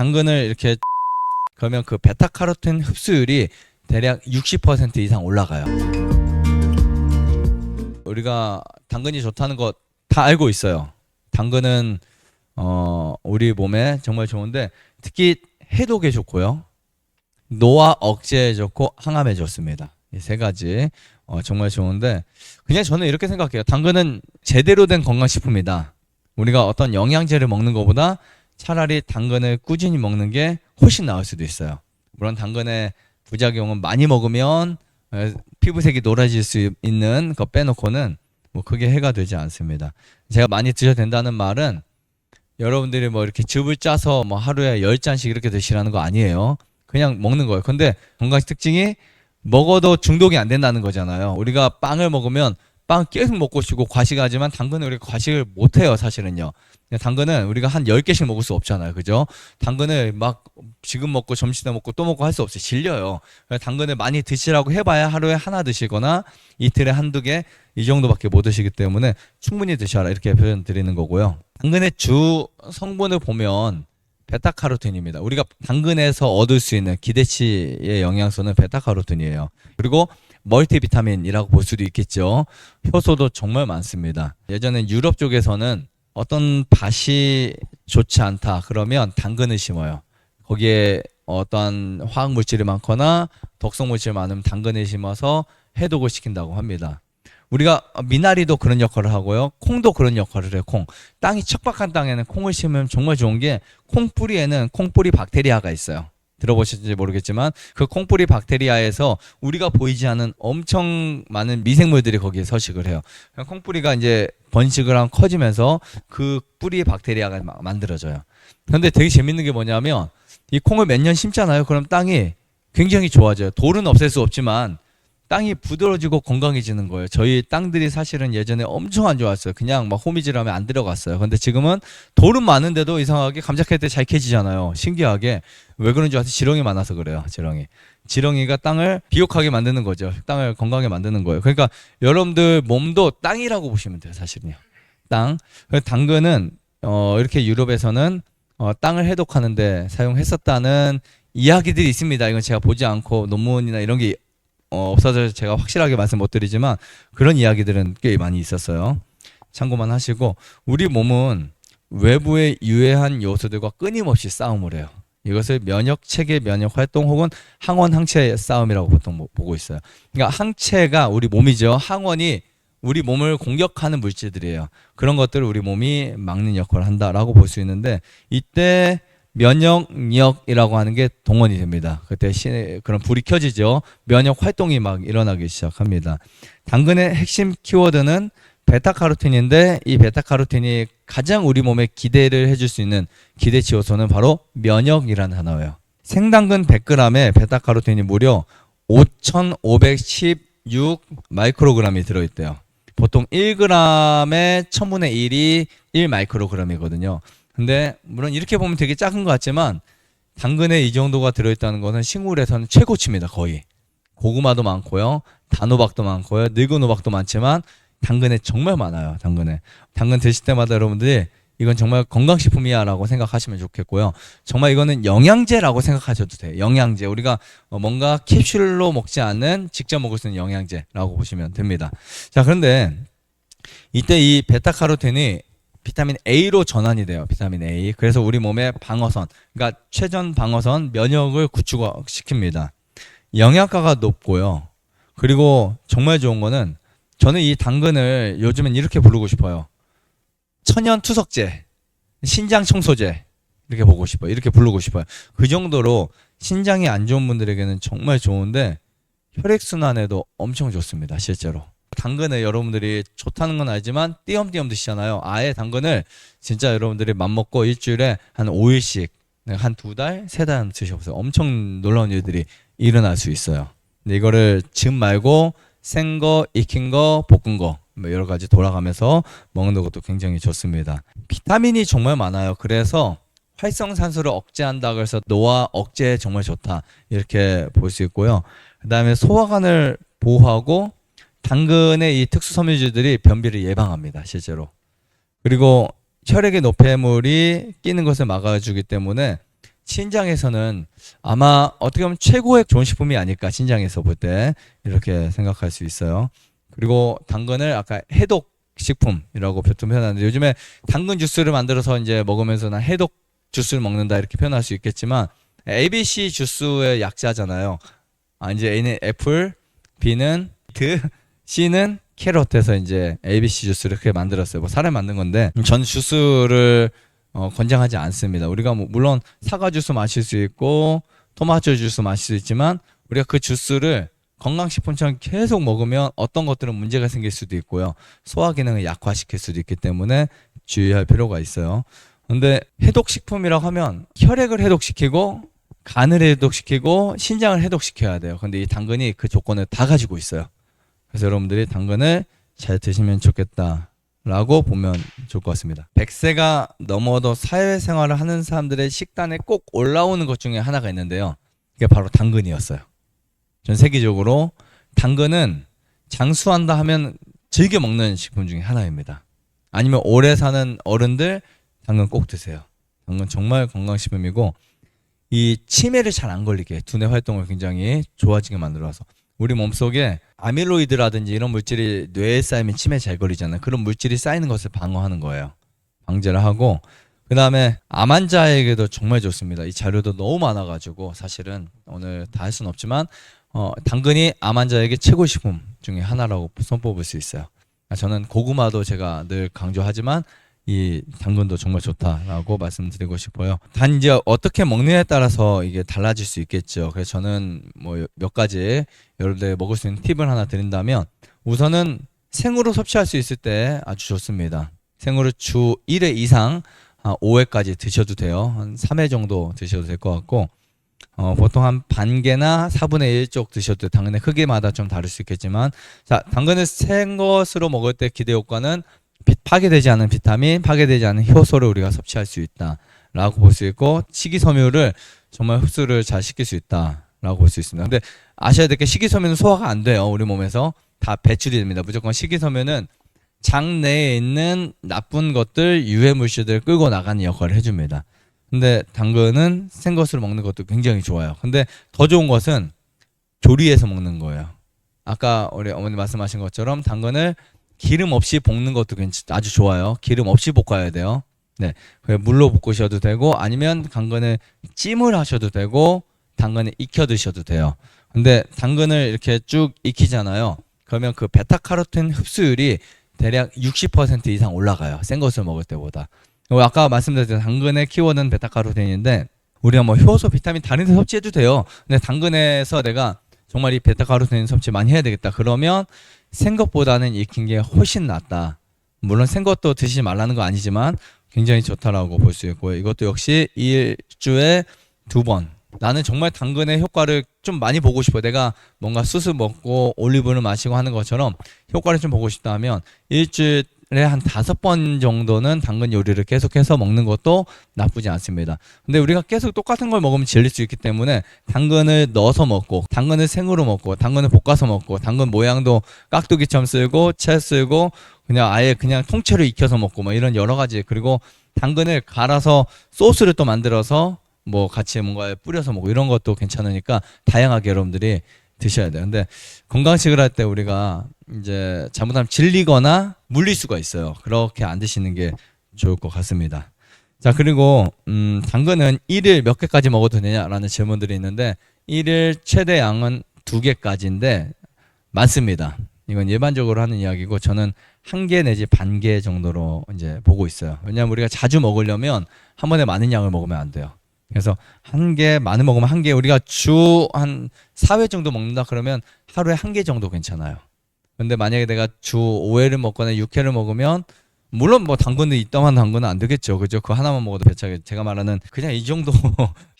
당근을 이렇게 그러면 그 베타카로틴 흡수율이 대략 60% 이상 올라가요. 우리가 당근이 좋다는 거 다 알고 있어요. 당근은 우리 몸에 정말 좋은데 특히 해독에 좋고요. 노화 억제에 좋고 항암에 좋습니다. 이 세 가지 정말 좋은데 그냥 저는 이렇게 생각해요. 당근은 제대로 된 건강식품이다. 우리가 어떤 영양제를 먹는 것보다 차라리 당근을 꾸준히 먹는 게 훨씬 나을 수도 있어요. 물론 당근의 부작용은 많이 먹으면 피부색이 노래질 수 있는 거 빼놓고는 뭐 크게 해가 되지 않습니다. 제가 많이 드셔도 된다는 말은 여러분들이 뭐 이렇게 즙을 짜서 뭐 하루에 10잔씩 이렇게 드시라는 거 아니에요. 그냥 먹는 거예요. 근데 건강식 특징이 먹어도 중독이 안 된다는 거잖아요. 우리가 빵을 먹으면 빵 계속 먹고 싶고 과식하지만 당근은 우리가 과식을 못 해요, 사실은요. 당근은 우리가 한 10개씩 먹을 수 없잖아요. 그죠? 당근을 막 지금 먹고 점심때 먹고 또 먹고 할 수 없이 질려요. 당근을 많이 드시라고 해봐야 하루에 하나 드시거나 이틀에 한두 개 이 정도밖에 못 드시기 때문에 충분히 드셔라 이렇게 표현 드리는 거고요. 당근의 주 성분을 보면 베타카로틴입니다. 우리가 당근에서 얻을 수 있는 기대치의 영양소는 베타카로틴이에요. 그리고 멀티비타민이라고 볼 수도 있겠죠. 효소도 정말 많습니다. 예전엔 유럽 쪽에서는 어떤 밭이 좋지 않다 그러면 당근을 심어요. 거기에 어떤 화학 물질이 많거나 독성 물질이 많으면 당근을 심어서 해독을 시킨다고 합니다. 우리가 미나리도 그런 역할을 하고요. 콩도 그런 역할을 해요. 콩. 땅이 척박한 땅에는 콩을 심으면 정말 좋은 게 콩뿌리에는 콩뿌리 박테리아가 있어요. 들어보실지 모르겠지만 그 콩뿌리 박테리아에서 우리가 보이지 않는 엄청 많은 미생물들이 거기에 서식을 해요. 콩뿌리가 이제 번식을 하면 커지면서 그 뿌리의 박테리아가 만들어져요. 그런데 되게 재밌는 게 뭐냐면 이 콩을 몇 년 심잖아요. 그럼 땅이 굉장히 좋아져요. 돌은 없앨 수 없지만 땅이 부드러워지고 건강해지는 거예요. 저희 땅들이 사실은 예전에 엄청 안 좋았어요. 그냥 막 호미질하면 안 들어갔어요. 근데 지금은 돌은 많은데도 이상하게 감작할 때 잘 캐지잖아요. 신기하게. 왜 그런지 아세요? 지렁이 많아서 그래요. 지렁이가 땅을 비옥하게 만드는 거죠. 땅을 건강하게 만드는 거예요. 그러니까 여러분들 몸도 땅이라고 보시면 돼요. 사실은요. 땅. 당근은 이렇게 유럽에서는 땅을 해독하는데 사용했었다는 이야기들이 있습니다. 이건 제가 보지 않고 논문이나 이런 게 없어서 제가 확실하게 말씀 못 드리지만 그런 이야기들은 꽤 많이 있었어요. 참고만 하시고 우리 몸은 외부의 유해한 요소들과 끊임없이 싸움을 해요. 이것을 면역 체계 면역 활동 혹은 항원 항체 싸움이라고 보통 보고 있어요. 그러니까 항체가 우리 몸이죠. 항원이 우리 몸을 공격하는 물질들이에요. 그런 것들을 우리 몸이 막는 역할을 한다라고 볼 수 있는데 이때 면역력이라고 하는 게 동원이 됩니다. 그때 그런 불이 켜지죠. 면역 활동이 막 일어나기 시작합니다. 당근의 핵심 키워드는 베타카로틴인데 이 베타카로틴이 가장 우리 몸에 기대를 해줄 수 있는 기대치 요소는 바로 면역이라는 단어예요. 생당근 100g에 베타카로틴이 무려 5516 마이크로그램이 들어있대요. 보통 1g에 1000분의 1이 1 마이크로그램이거든요. 근데 물론 이렇게 보면 되게 작은 것 같지만 당근에 이 정도가 들어있다는 것은 식물에서는 최고치입니다. 거의. 고구마도 많고요. 단호박도 많고요. 늙은 호박도 많지만 당근에 정말 많아요. 당근 드실 때마다 여러분들이 이건 정말 건강식품이야 라고 생각하시면 좋겠고요. 정말 이거는 영양제라고 생각하셔도 돼요. 영양제. 우리가 뭔가 캡슐로 먹지 않는 직접 먹을 수 있는 영양제라고 보시면 됩니다. 자, 그런데 이때 이 베타카로틴이 비타민 A로 전환이 돼요. 비타민 A. 그래서 우리 몸의 방어선, 그러니까 최전 방어선 면역을 구축시킵니다. 영양가가 높고요. 그리고 정말 좋은 거는 저는 이 당근을 요즘엔 이렇게 부르고 싶어요. 천연 투석제, 신장 청소제 이렇게 보고 싶어요. 이렇게 부르고 싶어요. 그 정도로 신장이 안 좋은 분들에게는 정말 좋은데 혈액순환에도 엄청 좋습니다. 실제로. 당근을 여러분들이 좋다는 건 알지만 띄엄띄엄 드시잖아요. 아예 당근을 진짜 여러분들이 맘먹고 일주일에 한 5일씩 한 2달, 3달 드셔보세요. 엄청 놀라운 일들이 일어날 수 있어요. 근데 이거를 즙 말고 생거, 익힌 거, 볶은 거 여러 가지 돌아가면서 먹는 것도 굉장히 좋습니다. 비타민이 정말 많아요. 그래서 활성산소를 억제한다 그래서 노화 억제에 정말 좋다 이렇게 볼 수 있고요. 그 다음에 소화관을 보호하고 당근의 이 특수 섬유질들이 변비를 예방합니다. 실제로. 그리고 혈액의 노폐물이 끼는 것을 막아주기 때문에 신장에서는 아마 어떻게 보면 최고의 좋은 식품이 아닐까, 신장에서 볼 때 이렇게 생각할 수 있어요. 그리고 당근을 아까 해독 식품이라고 보통 표현하는데, 요즘에 당근 주스를 만들어서 이제 먹으면서 난 해독 주스를 먹는다 이렇게 표현할 수 있겠지만, ABC 주스의 약자잖아요. 이제 A는 애플, B는 비트, C는 캐럿해서 이제 ABC 주스를 그렇게 만들었어요. 뭐 사람 만든 건데, 전 주스를 권장하지 않습니다. 우리가 물론 사과 주스 마실 수 있고 토마토 주스 마실 수 있지만, 우리가 그 주스를 건강식품처럼 계속 먹으면 어떤 것들은 문제가 생길 수도 있고요. 소화 기능을 약화시킬 수도 있기 때문에 주의할 필요가 있어요. 근데 해독식품이라고 하면 혈액을 해독시키고 간을 해독시키고 신장을 해독시켜야 돼요. 근데 이 당근이 그 조건을 다 가지고 있어요. 그래서 여러분들이 당근을 잘 드시면 좋겠다라고 보면 좋을 것 같습니다. 100세가 넘어도 사회생활을 하는 사람들의 식단에 꼭 올라오는 것 중에 하나가 있는데요. 이게 바로 당근이었어요. 전 세계적으로 당근은 장수한다 하면 즐겨 먹는 식품 중에 하나입니다. 아니면 오래 사는 어른들 당근 꼭 드세요. 당근 정말 건강식품이고, 이 치매를 잘 안 걸리게 두뇌 활동을 굉장히 좋아지게 만들어서, 우리 몸속에 아밀로이드라든지 이런 물질이 뇌에 쌓이면 치매 잘 걸리잖아요. 그런 물질이 쌓이는 것을 방어하는 거예요. 방제를 하고, 그 다음에 암 환자에게도 정말 좋습니다. 이 자료도 너무 많아가지고 사실은 오늘 다 할 수는 없지만, 당근이 암 환자에게 최고 식품 중에 하나라고 손꼽을 수 있어요. 저는 고구마도 제가 늘 강조하지만 이 당근도 정말 좋다라고 말씀드리고 싶어요. 단 이제 어떻게 먹느냐에 따라서 이게 달라질 수 있겠죠. 그래서 저는 뭐 몇 가지 여러분들 먹을 수 있는 팁을 하나 드린다면, 우선은 생으로 섭취할 수 있을 때 아주 좋습니다. 생으로 주 1회 이상 5회까지 드셔도 돼요. 한 3회 정도 드셔도 될 것 같고, 보통 한 반 개나 4분의 1 쪽 드셔도 돼요. 당근의 크기마다 좀 다를 수 있겠지만, 자, 당근을 생것으로 먹을 때 기대 효과는 파괴되지 않은 비타민, 파괴되지 않은 효소를 우리가 섭취할 수 있다라고 볼 수 있고, 식이섬유를 정말 흡수를 잘 시킬 수 있다라고 볼 수 있습니다. 근데 아셔야 될 게, 식이섬유는 소화가 안 돼요. 우리 몸에서 다 배출이 됩니다. 무조건 식이섬유는 장 내에 있는 나쁜 것들, 유해 물질들을 끌고 나가는 역할을 해줍니다. 근데 당근은 생것으로 먹는 것도 굉장히 좋아요. 근데 더 좋은 것은 조리해서 먹는 거예요. 아까 우리 어머니 말씀하신 것처럼 당근을 기름 없이 볶는 것도 아주 좋아요. 기름 없이 볶아야 돼요. 네, 물로 볶으셔도 되고, 아니면 당근을 찜을 하셔도 되고, 당근을 익혀 드셔도 돼요. 근데 당근을 이렇게 쭉 익히잖아요. 그러면 그 베타카로틴 흡수율이 대략 60% 이상 올라가요. 생것을 먹을 때보다. 아까 말씀드렸던 당근의 키워드는 베타카로틴인데, 우리가 뭐 효소, 비타민 다른 데 섭취해도 돼요. 근데 당근에서 내가 정말 이 베타카로틴 섭취 많이 해야 되겠다 그러면 생것보다는 익힌 게 훨씬 낫다. 물론 생것도 드시지 말라는 거 아니지만 굉장히 좋다라고 볼 수 있고요. 이것도 역시 일주에 2번. 나는 정말 당근의 효과를 좀 많이 보고 싶어. 내가 뭔가 수수 먹고 올리브를 마시고 하는 것처럼 효과를 좀 보고 싶다 하면 일주일에 한 5번 정도는 당근 요리를 계속해서 먹는 것도 나쁘지 않습니다. 근데 우리가 계속 똑같은 걸 먹으면 질릴 수 있기 때문에 당근을 넣어서 먹고, 당근을 생으로 먹고, 당근을 볶아서 먹고, 당근 모양도 깍두기처럼 쓸고, 채 쓸고, 그냥 아예 그냥 통째로 익혀서 먹고, 뭐 이런 여러 가지. 그리고 당근을 갈아서 소스를 또 만들어서 뭐 같이 뭔가에 뿌려서 먹고, 이런 것도 괜찮으니까 다양하게 여러분들이 드셔야 돼요. 근데 건강식을 할 때 우리가 이제 잘못하면 질리거나 물릴 수가 있어요. 그렇게 안 드시는 게 좋을 것 같습니다. 자, 그리고 당근은 1일 몇 개까지 먹어도 되냐라는 질문들이 있는데, 1일 최대 양은 2개까지인데 많습니다. 이건 일반적으로 하는 이야기고, 저는 1개 내지 반 개 정도로 이제 보고 있어요. 왜냐하면 우리가 자주 먹으려면 한 번에 많은 양을 먹으면 안 돼요. 그래서 1개, 많이 먹으면 1개, 우리가 주 한 4회 정도 먹는다 그러면 하루에 1개 정도 괜찮아요. 근데 만약에 내가 주 5회를 먹거나 6회를 먹으면, 물론 뭐 당근도 이따만 당근은 안 되겠죠. 그죠? 그거 하나만 먹어도 배차게. 제가 말하는 그냥 이 정도,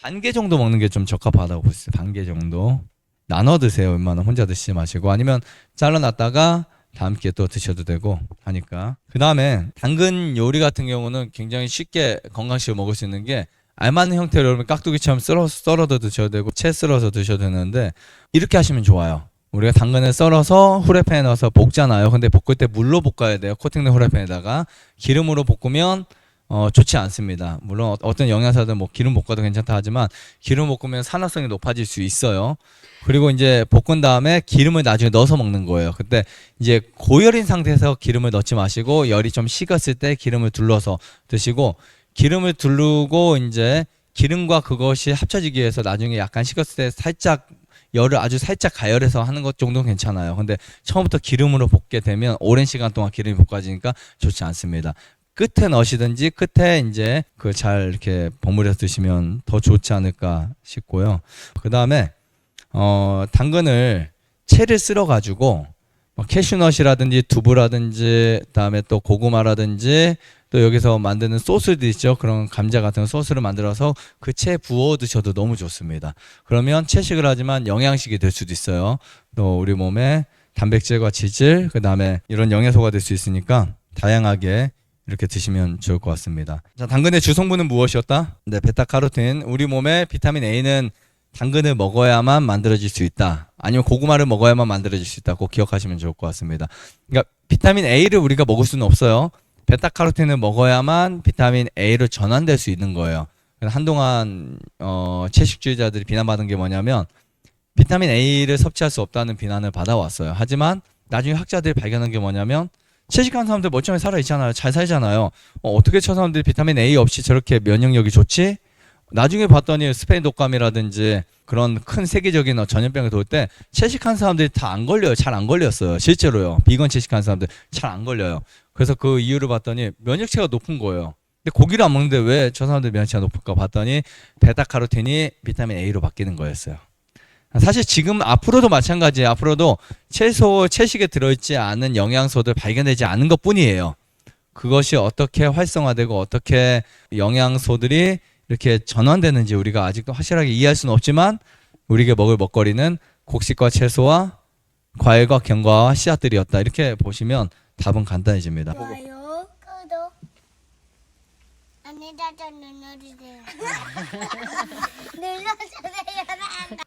반 개 정도 먹는 게 좀 적합하다고 보세요. 반 개 정도. 나눠 드세요. 웬만하면 혼자 드시지 마시고, 아니면 잘라놨다가 다음 기회에 또 드셔도 되고 하니까. 그 다음에 당근 요리 같은 경우는 굉장히 쉽게 건강식을 먹을 수 있는 게, 알맞는 형태로 여러분 깍두기처럼 썰어도 드셔도 되고, 채 썰어서 드셔도 되는데, 이렇게 하시면 좋아요. 우리가 당근을 썰어서 후라이팬에 넣어서 볶잖아요. 근데 볶을 때 물로 볶아야 돼요. 코팅된 후라이팬에다가. 기름으로 볶으면 좋지 않습니다. 물론 어떤 영양사들은 뭐 기름 볶아도 괜찮다 하지만 기름 볶으면 산화성이 높아질 수 있어요. 그리고 이제 볶은 다음에 기름을 나중에 넣어서 먹는 거예요. 그때 이제 고열인 상태에서 기름을 넣지 마시고 열이 좀 식었을 때 기름을 둘러서 드시고 기름을 두르고 이제 기름과 그것이 합쳐지기 위해서 나중에 약간 식었을 때 살짝 열을 아주 살짝 가열해서 하는 것 정도는 괜찮아요. 근데 처음부터 기름으로 볶게 되면 오랜 시간 동안 기름이 볶아지니까 좋지 않습니다. 끝에 넣으시든지 끝에 이제 그 잘 이렇게 버무려서 드시면 더 좋지 않을까 싶고요. 그 다음에 당근을 채를 쓸어 가지고 캐슈넛이라든지 두부라든지 그다음에 또 고구마라든지 또 여기서 만드는 소스들 있죠. 그런 감자 같은 소스를 만들어서 그 채 부어 드셔도 너무 좋습니다. 그러면 채식을 하지만 영양식이 될 수도 있어요. 또 우리 몸에 단백질과 지질 그다음에 이런 영양소가 될 수 있으니까 다양하게 이렇게 드시면 좋을 것 같습니다. 자, 당근의 주성분은 무엇이었다? 네, 베타카로틴. 우리 몸에 비타민 A는 당근을 먹어야만 만들어질 수 있다. 아니면 고구마를 먹어야만 만들어질 수 있다. 꼭 기억하시면 좋을 것 같습니다. 그러니까 비타민 A를 우리가 먹을 수는 없어요. 베타카로틴을 먹어야만 비타민 A로 전환될 수 있는 거예요. 한동안 채식주의자들이 비난받은 게 뭐냐면 비타민 A를 섭취할 수 없다는 비난을 받아왔어요. 하지만 나중에 학자들이 발견한 게 뭐냐면 채식하는 사람들 멀쩡히 살아있잖아요. 잘 살잖아요. 어떻게 저 사람들이 비타민 A 없이 저렇게 면역력이 좋지? 나중에 봤더니 스페인 독감이라든지 그런 큰 세계적인 전염병이 돌 때 채식한 사람들이 다 안 걸려요. 잘 안 걸렸어요. 실제로요. 비건 채식한 사람들 잘 안 걸려요. 그래서 그 이유를 봤더니 면역체가 높은 거예요. 근데 고기를 안 먹는데 왜 저 사람들 면역체가 높을까 봤더니 베타카로틴이 비타민 A로 바뀌는 거였어요. 사실 지금 앞으로도 마찬가지예요. 앞으로도 채식에 들어있지 않은 영양소들 발견되지 않은 것 뿐이에요. 그것이 어떻게 활성화되고 어떻게 영양소들이 이렇게 전환되는지 우리가 아직도 확실하게 이해할 수는 없지만 우리에게 먹을 먹거리는 곡식과 채소와 과일과 견과와 씨앗들이었다. 이렇게 보시면 답은 간단해집니다. 좋아요, 구독, 안내자전 눌러주세요. 눌러주세요.